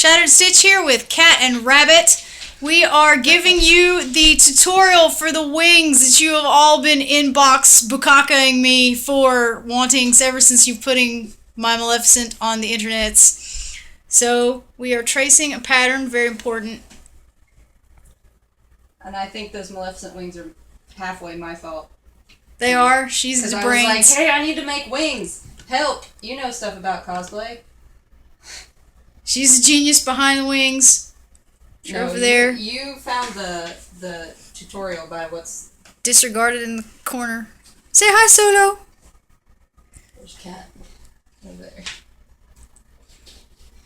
Shattered Stitch here with Cat and Rabbit. We are giving you the tutorial for the wings that you have all been inbox bukakaing me for wanting ever since you putting my Maleficent on the internets. So we are tracing a pattern, very important. And I think those Maleficent wings are halfway my fault. They are. She's the brains. I was like, hey, I need to make wings. Help. You know stuff about cosplay. She's the genius behind the wings. No, over there. You found the tutorial by what's disregarded in the corner. Say hi, Solo. There's Cat over there.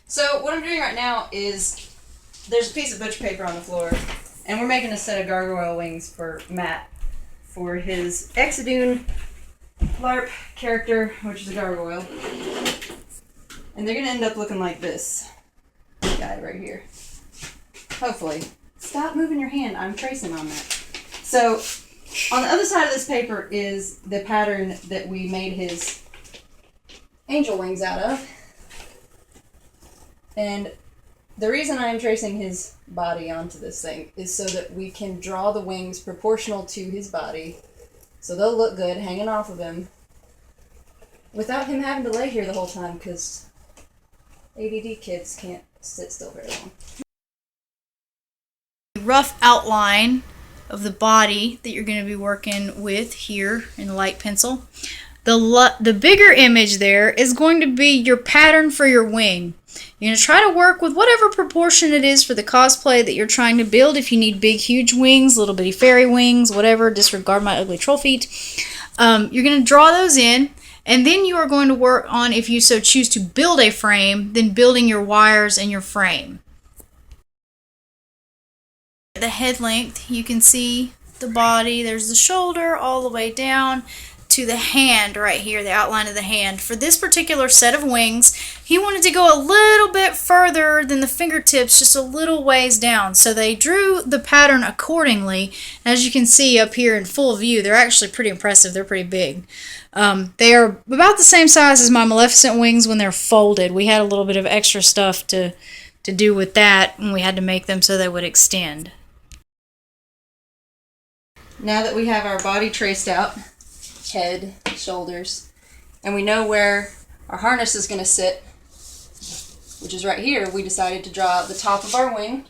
So what I'm doing right now is there's a piece of butcher paper on the floor, and we're making a set of gargoyle wings for Matt for his Exodune LARP character, which is a gargoyle. And they're going to end up looking like this guy right here. Hopefully. Stop moving your hand. I'm tracing on that. So, on the other side of this paper is the pattern that we made his angel wings out of. And the reason I'm tracing his body onto this thing is so that we can draw the wings proportional to his body, so they'll look good hanging off of him without him having to lay here the whole time, because ADD kids can't sit still very long. Rough outline of the body that you're going to be working with here in light pencil. The bigger image there is going to be your pattern for your wing. You're going to try to work with whatever proportion it is for the cosplay that you're trying to build. If you need big, huge wings, little bitty fairy wings, whatever, disregard my ugly troll feet. You're going to draw those in, and then you are going to work on, if you so choose to build a frame, then building your wires and your frame. The head length, you can see the body. There's the shoulder all the way down to the hand right here, the outline of the hand. For this particular set of wings, he wanted to go a little bit further than the fingertips, just a little ways down. So they drew the pattern accordingly. As you can see up here in full view, they're actually pretty impressive. They're pretty big. They are about the same size as my Maleficent wings when they're folded. We had a little bit of extra stuff to do with that, and we had to make them so they would extend. Now that we have our body traced out, head, shoulders, and we know where our harness is going to sit, which is right here, we decided to draw the top of our wing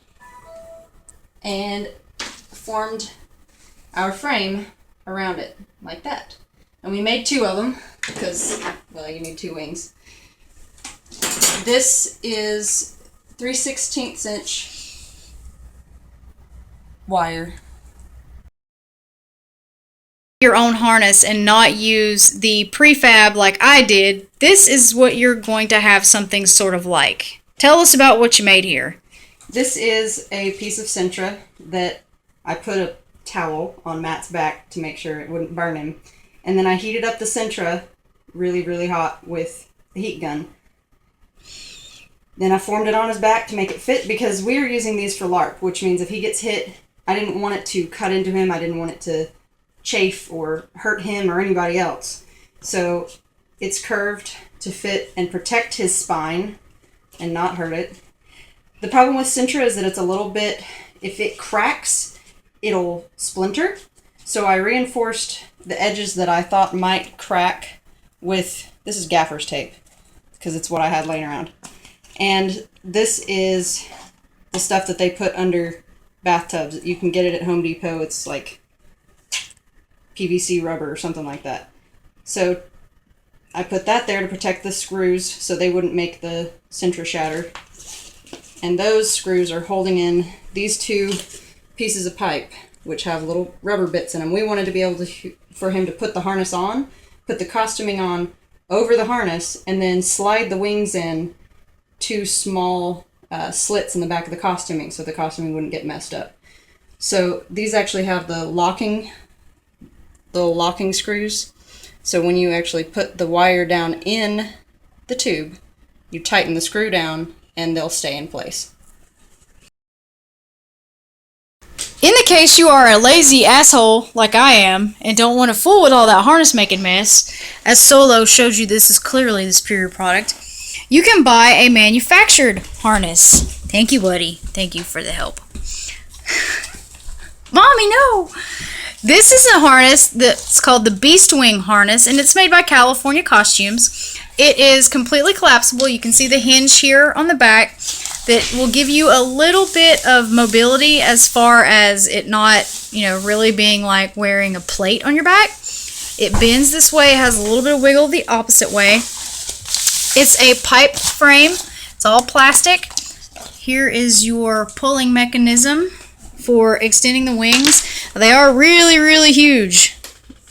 and formed our frame around it, like that. And we made two of them, because, well, you need two wings. This is 3/16 inch wire. Your own harness and not use the prefab like I did, this is what you're going to have something sort of like. Tell us about what you made here. This is a piece of Sentra that I put a towel on Matt's back to make sure it wouldn't burn him. And then I heated up the Sentra really, really hot with the heat gun. Then I formed it on his back to make it fit, because we are using these for LARP, which means if he gets hit, I didn't want it to cut into him. I didn't want it to chafe or hurt him or anybody else. So it's curved to fit and protect his spine and not hurt it. The problem with Sentra is that it's a little bit, if it cracks, it'll splinter. So I reinforced the edges that I thought might crack with, this is gaffer's tape, because it's what I had laying around. And this is the stuff that they put under bathtubs. You can get it at Home Depot. It's like PVC rubber or something like that. So I put that there to protect the screws so they wouldn't make the Sentra shatter. And those screws are holding in these two pieces of pipe, which have little rubber bits in them. We wanted to be able to, for him to put the harness on, put the costuming on over the harness, and then slide the wings in two small slits in the back of the costuming so the costuming wouldn't get messed up. So these actually have the locking screws. So when you actually put the wire down in the tube, you tighten the screw down and they'll stay in place. In the case you are a lazy asshole like I am and don't want to fool with all that harness making mess, as Solo showed you, this is clearly the superior product, you can buy a manufactured harness. Thank you, buddy. Thank you for the help. Mommy, no! This is a harness that's called the Beast Wing harness, and it's made by California Costumes. It is completely collapsible. You can see the hinge here on the back that will give you a little bit of mobility as far as it not, really being like wearing a plate on your back. It bends this way, has a little bit of wiggle the opposite way. It's a pipe frame. It's all plastic. Here is your pulling mechanism for extending the wings. They are really, really huge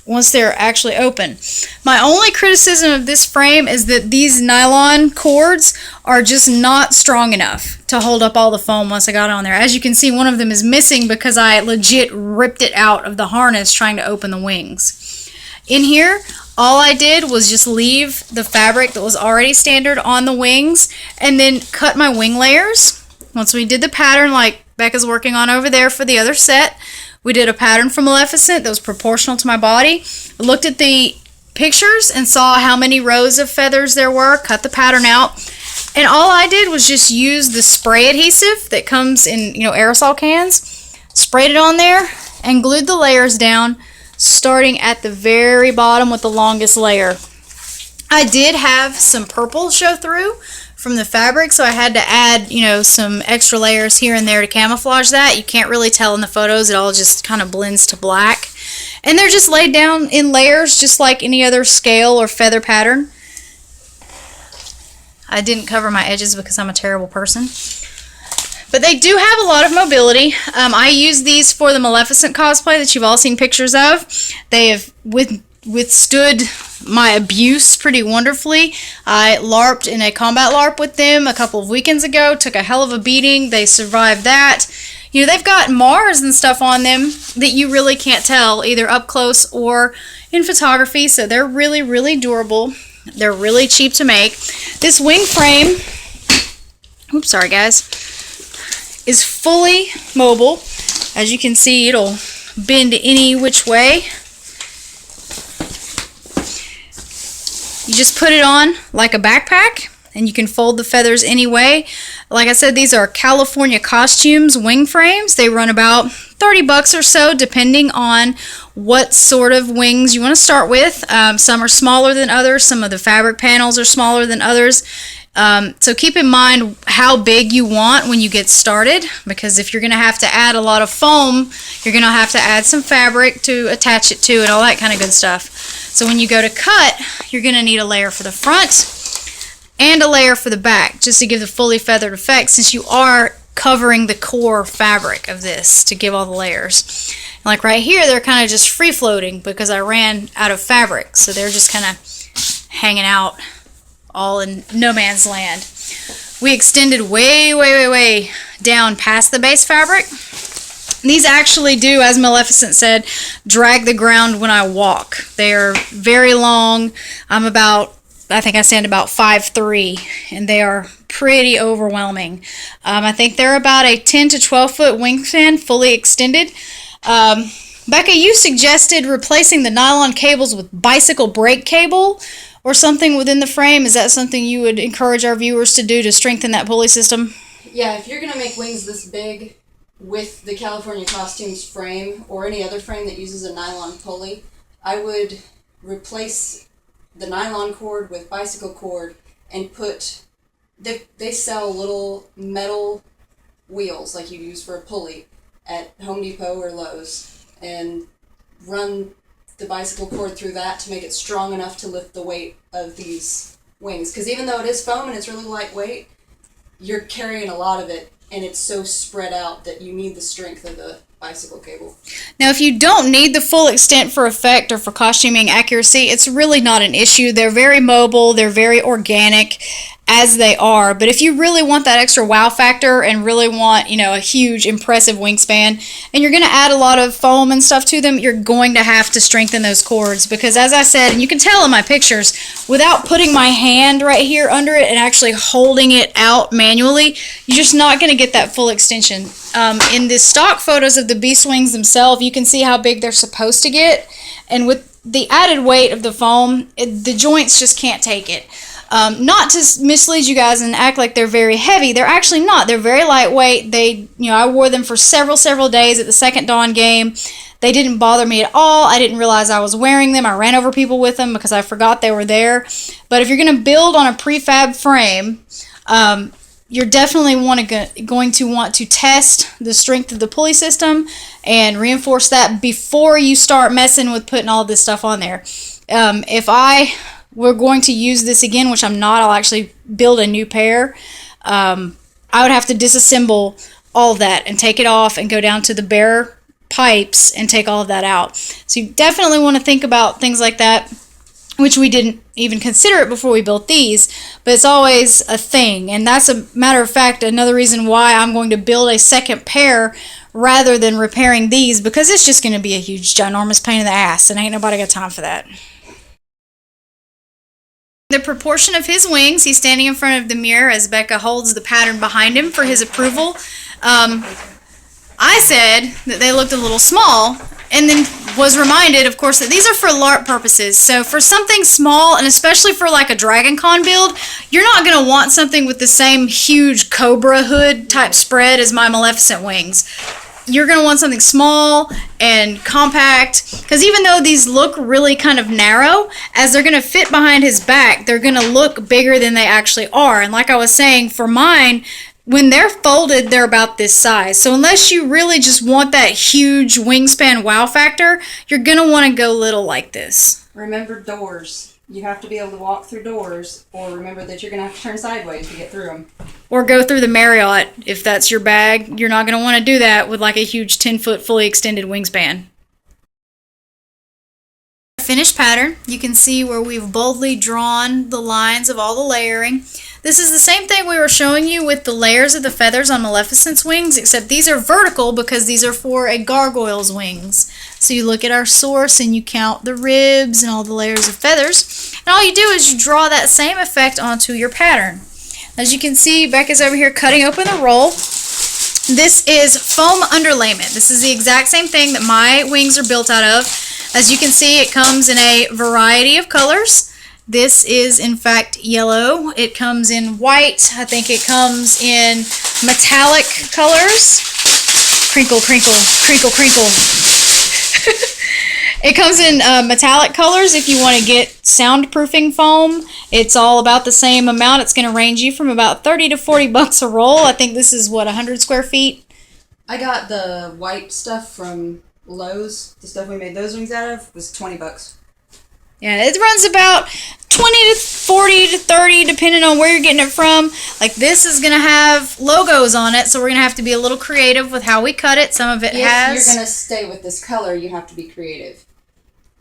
once they're actually open. My only criticism of this frame is that these nylon cords are just not strong enough to hold up all the foam once I got on there. As you can see, one of them is missing because I legit ripped it out of the harness trying to open the wings. In here, all I did was just leave the fabric that was already standard on the wings and then cut my wing layers. Once we did the pattern like Becca's working on over there for the other set, we did a pattern for Maleficent that was proportional to my body. I looked at the pictures and saw how many rows of feathers there were, cut the pattern out, and all I did was just use the spray adhesive that comes in, aerosol cans, sprayed it on there, and glued the layers down, starting at the very bottom with the longest layer. I did have some purple show through from the fabric, so I had to add, some extra layers here and there to camouflage that. You can't really tell in the photos. It all just kind of blends to black. And they're just laid down in layers just like any other scale or feather pattern. I didn't cover my edges because I'm a terrible person. But they do have a lot of mobility. I use these for the Maleficent cosplay that you've all seen pictures of. They have withstood my abuse pretty wonderfully. I LARPed in a combat LARP with them a couple of weekends ago. Took a hell of a beating. They survived that. They've got Mars and stuff on them that you really can't tell either up close or in photography. So they're really, really durable. They're really cheap to make. This wing frame, oops, sorry guys, is fully mobile. As you can see, it'll bend any which way. You just put it on like a backpack, and you can fold the feathers any way. Like I said, these are California Costumes wing frames. They run about $30 or so, depending on what sort of wings you want to start with. Some are smaller than others. Some of the fabric panels are smaller than others. So keep in mind how big you want when you get started, because if you're going to have to add a lot of foam, you're going to have to add some fabric to attach it to and all that kind of good stuff. So when you go to cut, you're going to need a layer for the front and a layer for the back, just to give the fully feathered effect, since you are covering the core fabric of this to give all the layers. Like right here, they're kind of just free floating because I ran out of fabric, so they're just kind of hanging out all in no man's land. We extended way down past the base fabric. These actually do, as Maleficent said, drag the ground when I walk. They are very long. I think I stand about 5'3", and they are pretty overwhelming. I think they're about a 10 to 12 foot wingspan, fully extended. Becca, you suggested replacing the nylon cables with bicycle brake cable or something within the frame. Is that something you would encourage our viewers to do to strengthen that pulley system? Yeah, if you're going to make wings this big with the California Costumes frame or any other frame that uses a nylon pulley, I would replace the nylon cord with bicycle cord and put... They sell little metal wheels like you use for a pulley at Home Depot or Lowe's, and run the bicycle cord through that to make it strong enough to lift the weight of these wings. Because even though it is foam and it's really lightweight, you're carrying a lot of it, and it's so spread out that you need the strength of the bicycle cable. Now, if you don't need the full extent for effect or for costuming accuracy, it's really not an issue. They're very mobile, they're very organic as they are, but if you really want that extra wow factor and really want, a huge impressive wingspan, and you're going to add a lot of foam and stuff to them, you're going to have to strengthen those cords, because as I said, and you can tell in my pictures, without putting my hand right here under it and actually holding it out manually, you're just not going to get that full extension. In the stock photos of the Beast Wings themselves, you can see how big they're supposed to get, and with the added weight of the foam, the joints just can't take it. Not to mislead you guys and act like they're very heavy. They're actually not. They're very lightweight. I wore them for several days at the second Dawn game. They didn't bother me at all. I didn't realize I was wearing them. I ran over people with them because I forgot they were there. But if you're going to build on a prefab frame, you're definitely going to want to test the strength of the pulley system and reinforce that before you start messing with putting all this stuff on there. If I were going to use this again, which I'm not, I'll actually build a new pair. I would have to disassemble all that and take it off and go down to the bare pipes and take all of that out. So you definitely want to think about things like that, which we didn't even consider it before we built these, but it's always a thing. And that's, a matter of fact, another reason why I'm going to build a second pair rather than repairing these, because it's just going to be a huge, ginormous pain in the ass, and ain't nobody got time for that. The proportion of his wings, he's standing in front of the mirror as Becca holds the pattern behind him for his approval. I said that they looked a little small, and then was reminded, of course, that these are for LARP purposes. So for something small, and especially for like a Dragoncon build, you're not going to want something with the same huge Cobra hood type spread as my Maleficent wings. You're going to want something small and compact, because even though these look really kind of narrow, as they're going to fit behind his back, they're going to look bigger than they actually are. And like I was saying, for mine, when they're folded, they're about this size. So unless you really just want that huge wingspan wow factor, you're going to want to go little like this. Remember doors. You have to be able to walk through doors, or remember that you're going to have to turn sideways to get through them. Or go through the Marriott if that's your bag. You're not going to want to do that with like a huge 10-foot fully extended wingspan. Finished pattern, you can see where we've boldly drawn the lines of all the layering. This is the same thing we were showing you with the layers of the feathers on Maleficent's wings, except these are vertical because these are for a gargoyle's wings. So you look at our source and you count the ribs and all the layers of feathers, and all you do is you draw that same effect onto your pattern. As you can see, Becca's over here cutting open the roll. This is foam underlayment. This is the exact same thing that my wings are built out of. As you can see, it comes in a variety of colors. This is, in fact, yellow. It comes in white. I think it comes in metallic colors. Crinkle, crinkle, crinkle, crinkle. It comes in metallic colors if you want to get soundproofing foam. It's all about the same amount. It's going to range you from about 30 to 40 bucks a roll. I think this is, what, 100 square feet? I got the white stuff from Lowe's. The stuff we made those wings out of was 20 bucks. Yeah, it runs about 20 to 40 to 30 depending on where you're getting it from. Like this is going to have logos on it, so we're going to have to be a little creative with how we cut it. Some of it has. If you're going to stay with this color, you have to be creative.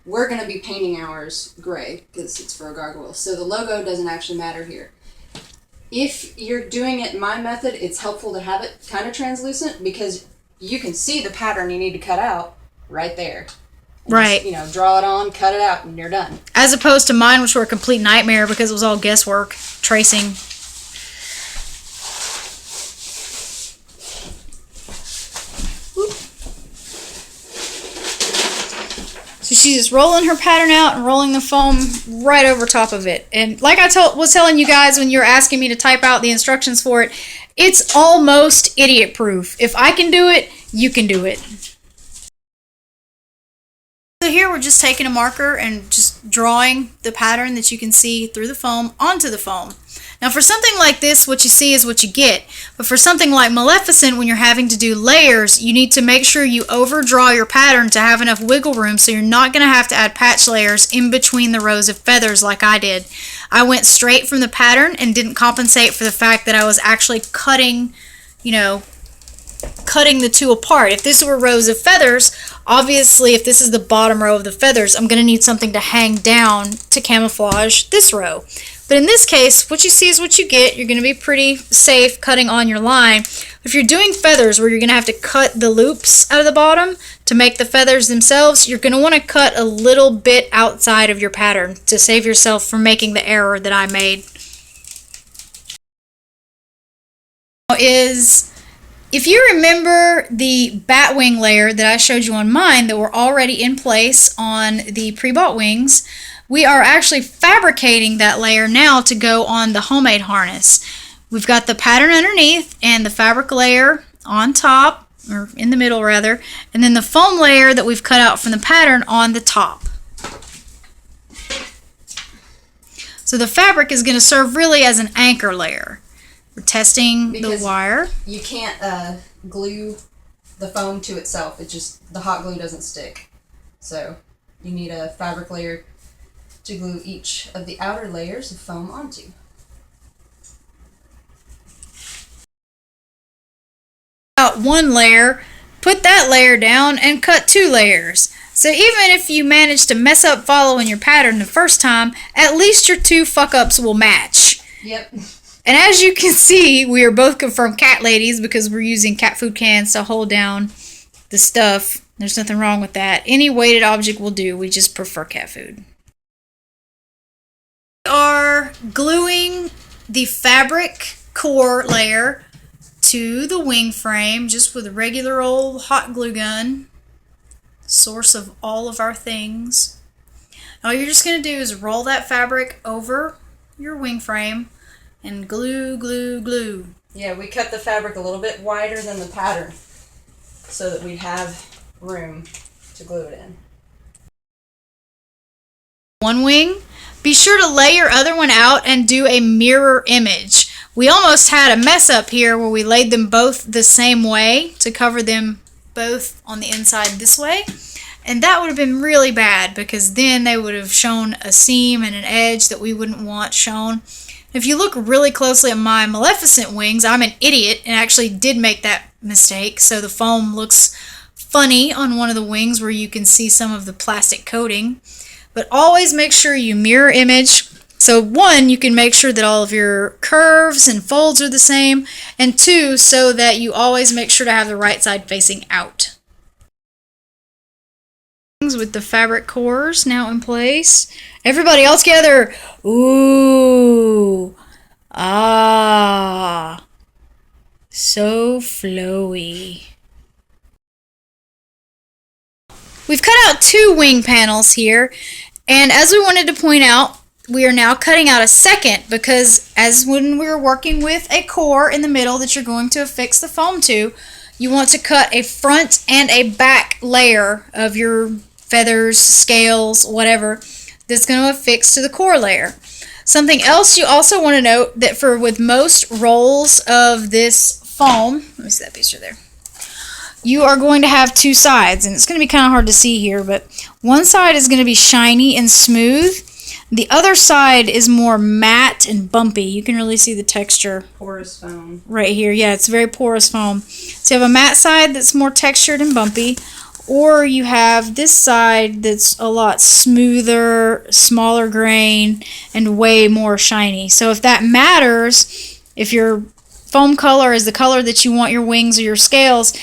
We're going to be painting ours gray because it's for a gargoyle, so the logo doesn't actually matter here. If you're doing it my method, it's helpful to have it kind of translucent because you can see the pattern you need to cut out right there. Right. Just, draw it on, cut it out, and you're done. As opposed to mine, which were a complete nightmare because it was all guesswork, tracing. Whoop. So she's just rolling her pattern out and rolling the foam right over top of it. And like I was telling you guys when you were asking me to type out the instructions for it, it's almost idiot-proof. If I can do it, you can do it. So here we're just taking a marker and just drawing the pattern that you can see through the foam onto the foam. Now for something like this, what you see is what you get. But for something like Maleficent, when you're having to do layers, you need to make sure you overdraw your pattern to have enough wiggle room so you're not going to have to add patch layers in between the rows of feathers like I did. I went straight from the pattern and didn't compensate for the fact that I was actually cutting, cutting the two apart. If this were rows of feathers, obviously if this is the bottom row of the feathers, I'm going to need something to hang down to camouflage this row. But in this case, what you see is what you get. You're going to be pretty safe cutting on your line. If you're doing feathers where you're going to have to cut the loops out of the bottom to make the feathers themselves, you're going to want to cut a little bit outside of your pattern to save yourself from making the error that I made. If you remember the bat wing layer that I showed you on mine that were already in place on the pre-bought wings, we are actually fabricating that layer now to go on the homemade harness. We've got the pattern underneath and the fabric layer on top, or in the middle rather, and then the foam layer that we've cut out from the pattern on the top. So the fabric is going to serve really as an anchor layer. We're testing the wire. You can't glue the foam to itself. It just, the hot glue doesn't stick. So you need a fabric layer to glue each of the outer layers of foam onto. Out one layer, put that layer down and cut 2 layers. So even if you manage to mess up following your pattern the first time, at least your 2 fuck-ups will match. Yep. And as you can see, we are both confirmed cat ladies because we're using cat food cans to hold down the stuff. There's nothing wrong with that. Any weighted object will do. We just prefer cat food. We are gluing the fabric core layer to the wing frame just with a regular old hot glue gun. Source of all of our things. All you're just going to do is roll that fabric over your wing frame and glue, glue, glue. Yeah, we cut the fabric a little bit wider than the pattern so that we have room to glue it in. One wing, be sure to lay your other one out and do a mirror image. We almost had a mess up here where we laid them both the same way to cover them both on the inside this way, and that would have been really bad because then they would have shown a seam and an edge that we wouldn't want shown. If you look really closely at my Maleficent wings, I'm an idiot and actually did make that mistake, so the foam looks funny on one of the wings where you can see some of the plastic coating. But always make sure you mirror image. So 1, you can make sure that all of your curves and folds are the same, and 2, so that you always make sure to have the right side facing out. With the fabric cores now in place. Everybody else together. Ooh. Ah. So flowy. We've cut out 2 wing panels here, and as we wanted to point out, we are now cutting out a second because as when we were working with a core in the middle that you're going to affix the foam to, you want to cut a front and a back layer of your feathers, scales, whatever, that's going to affix to the core layer. Something else you also want to note that with most rolls of this foam, let me see that piece right there, you are going to have 2 sides, and it's going to be kind of hard to see here, but one side is going to be shiny and smooth. The other side is more matte and bumpy. You can really see the texture. Porous foam. Right here. Yeah, it's very porous foam. So you have a matte side that's more textured and bumpy, or you have this side that's a lot smoother, smaller grain, and way more shiny. So if that matters, if your foam color is the color that you want your wings or your scales,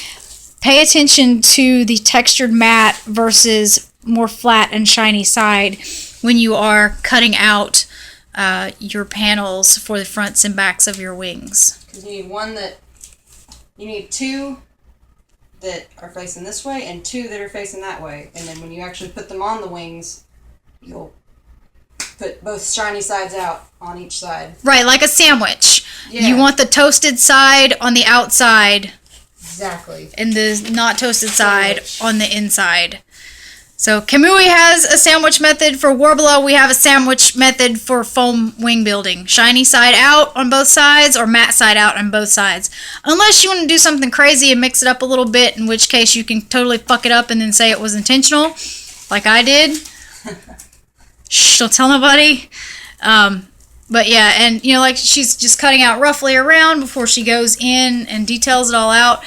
pay attention to the textured matte versus more flat and shiny side when you are cutting out your panels for the fronts and backs of your wings. Because you need 2 that are facing this way and 2 that are facing that way, and then when you actually put them on the wings, you'll put both shiny sides out on each side. Right, like a sandwich. Yeah. You want the toasted side on the outside. Exactly. And the not toasted side on the inside. So Kamui has a sandwich method. For Warbler, we have a sandwich method for foam wing building. Shiny side out on both sides or matte side out on both sides. Unless you want to do something crazy and mix it up a little bit, in which case you can totally fuck it up and then say it was intentional, like I did. Shh, don't tell nobody. But yeah, and you know, like she's just cutting out roughly around before she goes in and details it all out.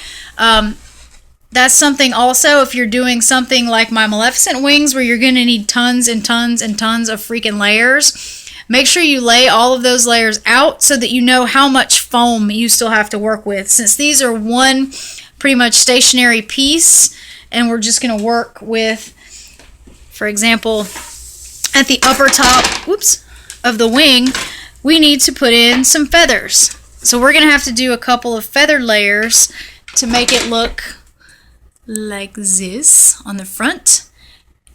That's something also, if you're doing something like my Maleficent wings where you're going to need tons and tons and tons of freaking layers, make sure you lay all of those layers out so that you know how much foam you still have to work with. Since these are one pretty much stationary piece, and we're just going to work with, for example, at the upper top, whoops, of the wing, we need to put in some feathers. So we're going to have to do a couple of feather layers to make it look like this on the front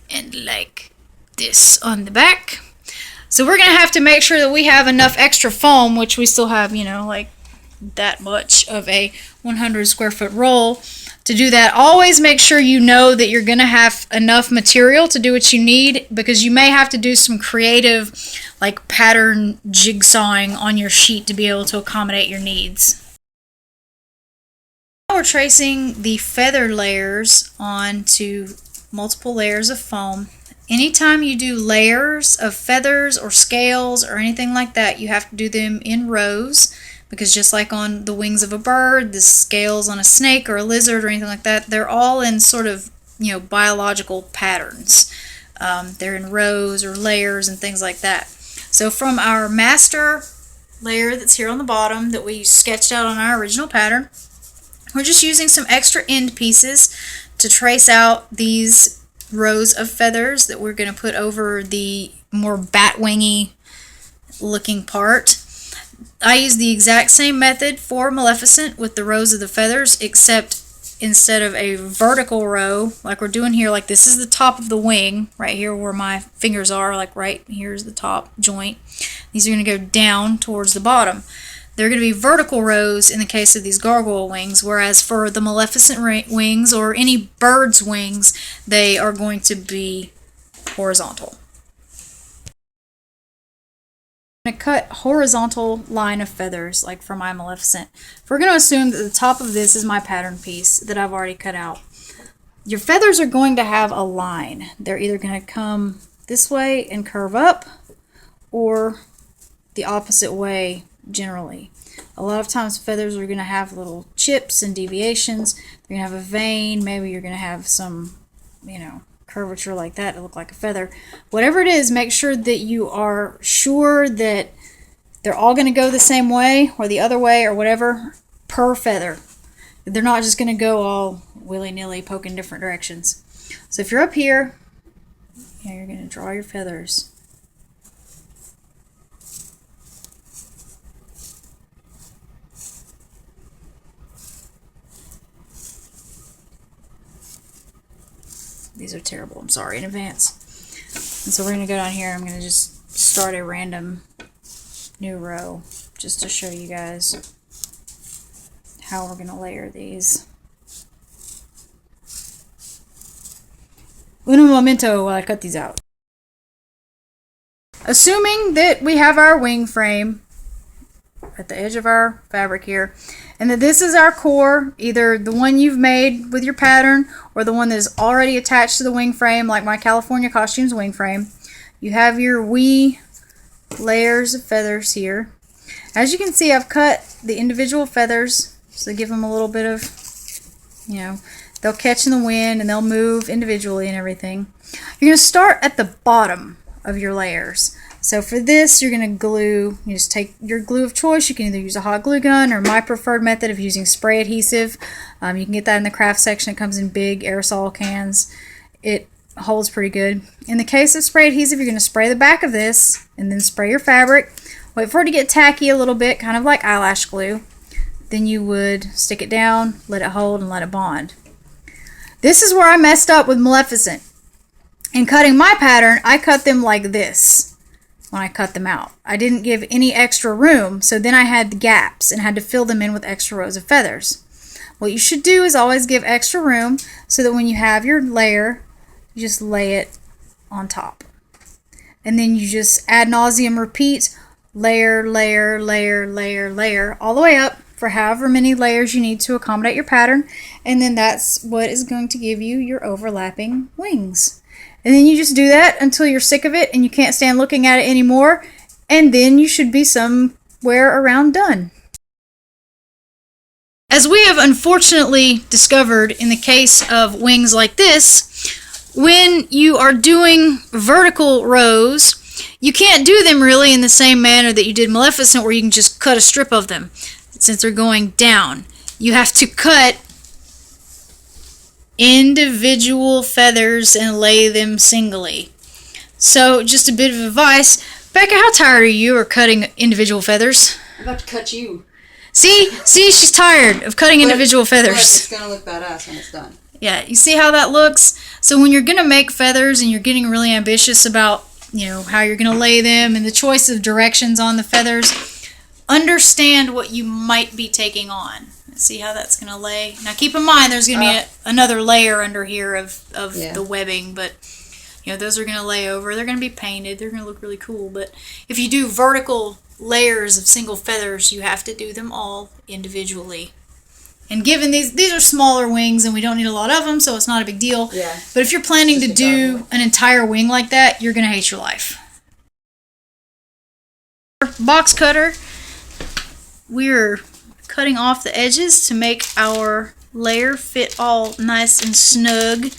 and like this on the back. So we're going to have to make sure that we have enough extra foam, which we still have, you know, like that much of a 100 square foot roll. To do that, always make sure you know that you're going to have enough material to do what you need, because you may have to do some creative like pattern jigsawing on your sheet to be able to accommodate your needs. Now we're tracing the feather layers onto multiple layers of foam. Anytime you do layers of feathers or scales or anything like that, you have to do them in rows. Because just like on the wings of a bird, the scales on a snake or a lizard or anything like that, they're all in sort of, you know, biological patterns. They're in rows or layers and things like that. So from our master layer that's here on the bottom that we sketched out on our original pattern, we're just using some extra end pieces to trace out these rows of feathers that we're going to put over the more bat-wingy looking part. I use the exact same method for Maleficent with the rows of the feathers, except instead of a vertical row like we're doing here, like this is the top of the wing right here where my fingers are, like right here's the top joint. These are going to go down towards the bottom. They're going to be vertical rows in the case of these gargoyle wings, whereas for the Maleficent wings or any bird's wings, they are going to be horizontal. I'm going to cut horizontal line of feathers like for my Maleficent. We're going to assume that the top of this is my pattern piece that I've already cut out. Your feathers are going to have a line. They're either going to come this way and curve up or the opposite way generally. A lot of times feathers are going to have little chips and deviations. They're going to have a vein. Maybe you're going to have some, you know, curvature like that to look like a feather. Whatever it is, make sure that you are sure that they're all going to go the same way or the other way or whatever per feather. They're not just going to go all willy-nilly poking different directions. So if you're up here, you're going to draw your feathers. These are terrible, I'm sorry in advance. And so we're going to go down here, I'm going to just start a random new row just to show you guys how we're going to layer these. Uno momento while I cut these out. Assuming that we have our wing frame at the edge of our fabric here, and that this is our core, either the one you've made with your pattern or the one that is already attached to the wing frame, like my California Costumes wing frame. You have your wee layers of feathers here. As you can see, I've cut the individual feathers, so give them a little bit of, you know, they'll catch in the wind and they'll move individually and everything. You're going to start at the bottom of your layers. So for this, you're going to glue, you just take your glue of choice. You can either use a hot glue gun or my preferred method of using spray adhesive. You can get that in the craft section. It comes in big aerosol cans. It holds pretty good. In the case of spray adhesive, you're going to spray the back of this and then spray your fabric. Wait for it to get tacky a little bit, kind of like eyelash glue. Then you would stick it down, let it hold, and let it bond. This is where I messed up with Maleficent. In cutting my pattern, I cut them like this. When I cut them out, I didn't give any extra room, so then I had the gaps and had to fill them in with extra rows of feathers. What you should do is always give extra room so that when you have your layer, you just lay it on top. And then you just ad nauseum repeat layer, layer, layer, layer, layer, all the way up for however many layers you need to accommodate your pattern. And then that's what is going to give you your overlapping wings. And then you just do that until you're sick of it and you can't stand looking at it anymore. And then you should be somewhere around done. As we have unfortunately discovered in the case of wings like this, when you are doing vertical rows, you can't do them really in the same manner that you did Maleficent, where you can just cut a strip of them since they're going down. You have to cut individual feathers and lay them singly. So just a bit of advice. Becca, how tired are you of cutting individual feathers? I'm about to cut you. See, she's tired of cutting individual feathers. But it's going to look badass when it's done. Yeah, you see how that looks? So when you're going to make feathers and you're getting really ambitious about how you're going to lay them and the choice of directions on the feathers, understand what you might be taking on. See how that's going to lay. Now keep in mind there's going to be another layer under here of the webbing, but those are going to lay over. They're going to be painted. They're going to look really cool. But if you do vertical layers of single feathers, you have to do them all individually. And given these are smaller wings and we don't need a lot of them, so it's not a big deal. Yeah. But if you're planning to do an entire wing like that, you're going to hate your life. Box cutter. We're cutting off the edges to make our layer fit all nice and snug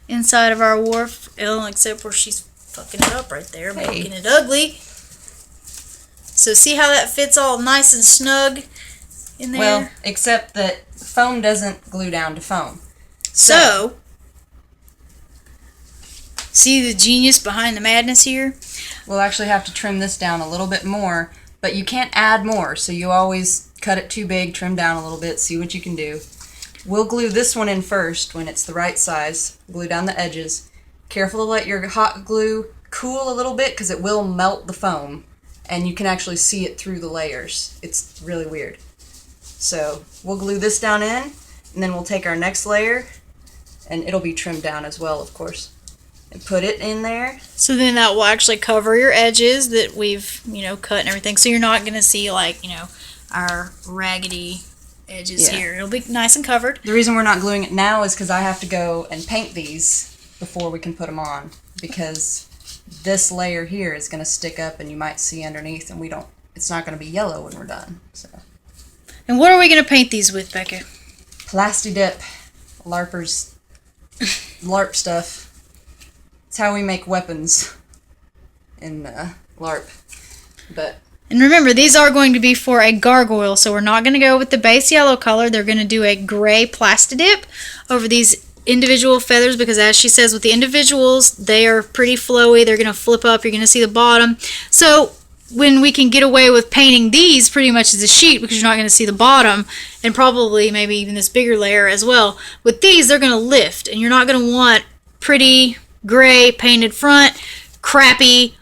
inside of our wharf, except where she's fucking it up right there, making it ugly. So see how that fits all nice and snug in there? Well, except that foam doesn't glue down to foam. So see the genius behind the madness here? We'll actually have to trim this down a little bit more, but you can't add more, so you always cut it too big, trim down a little bit, see what you can do. We'll glue this one in first when it's the right size. Glue down the edges. Careful to let your hot glue cool a little bit because it will melt the foam and you can actually see it through the layers. It's really weird. So we'll glue this down in and then we'll take our next layer and it'll be trimmed down as well, of course, and put it in there. So then that will actually cover your edges that we've, cut and everything. So you're not going to see our raggedy edges here. It'll be nice and covered. The reason we're not gluing it now is because I have to go and paint these before we can put them on, because this layer here is going to stick up and you might see underneath, and it's not going to be yellow when we're done. So. And what are we going to paint these with, Becca? Plasti Dip. LARPers. LARP stuff. It's how we make weapons in LARP. And remember, these are going to be for a gargoyle, so we're not going to go with the base yellow color. They're going to do a gray Plasti Dip over these individual feathers because, as she says, with the individuals, they are pretty flowy. They're going to flip up. You're going to see the bottom. So when we can get away with painting these pretty much as a sheet because you're not going to see the bottom, and probably maybe even this bigger layer as well, with these, they're going to lift, and you're not going to want pretty gray painted front, crappy,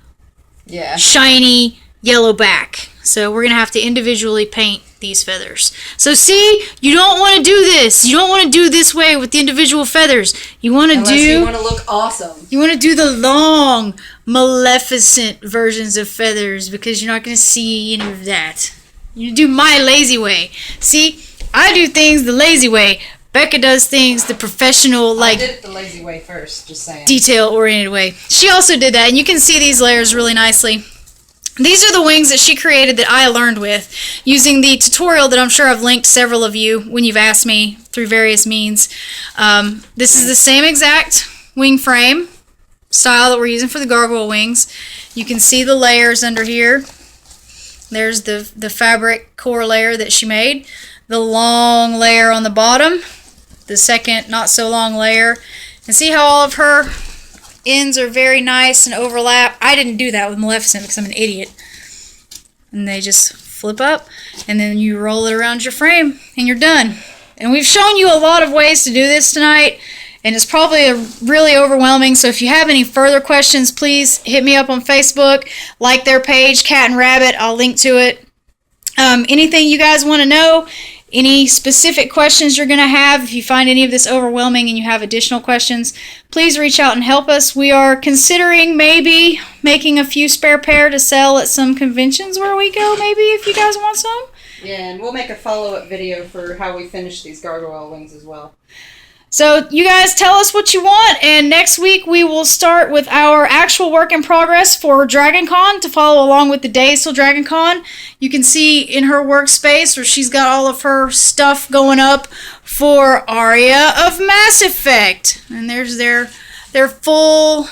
shiny yellow back. So we're going to have to individually paint these feathers. So see, you don't want to do this. You don't want to do this way with the individual feathers. You want to you want to look awesome. You want to do the long, Maleficent versions of feathers because you're not going to see any of that. You do my lazy way. See, I do things the lazy way. Becca does things the professional, I did it the lazy way first, just saying. Detail-oriented way. She also did that, and you can see these layers really nicely. These are the wings that she created that I learned with using the tutorial that I'm sure I've linked several of you when you've asked me through various means. This is the same exact wing frame style that we're using for the gargoyle wings. You can see the layers under here. There's the fabric core layer that she made. The long layer on the bottom. The second not so long layer. And see how all of her ends are very nice and overlap. I didn't do that with Maleficent because I'm an idiot. And they just flip up and then you roll it around your frame and you're done. And we've shown you a lot of ways to do this tonight, and it's probably really overwhelming. So if you have any further questions, please hit me up on Facebook, like their page, Cat and Rabbit. I'll link to it. Anything you guys want to know, any specific questions you're going to have, if you find any of this overwhelming and you have additional questions, please reach out and help us. We are considering maybe making a few spare pair to sell at some conventions where we go, maybe, if you guys want some. Yeah, and we'll make a follow-up video for how we finish these gargoyle wings as well. So you guys tell us what you want, and next week we will start with our actual work in progress for Dragoncon to follow along with the days till Dragoncon. You can see in her workspace where she's got all of her stuff going up for Aria of Mass Effect. And there's their full,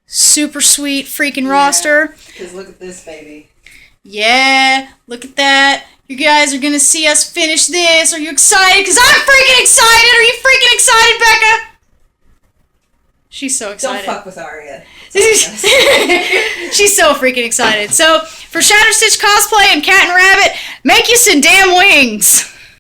super sweet freaking roster. Because look at this, baby. Yeah, look at that. You guys are going to see us finish this. Are you excited? Because I'm freaking excited. Are you freaking excited, Becca? She's so excited. Don't fuck with Aria. She's so freaking excited. So, for Shattered Stitch Cosplay and Cat and Rabbit, make you some damn wings.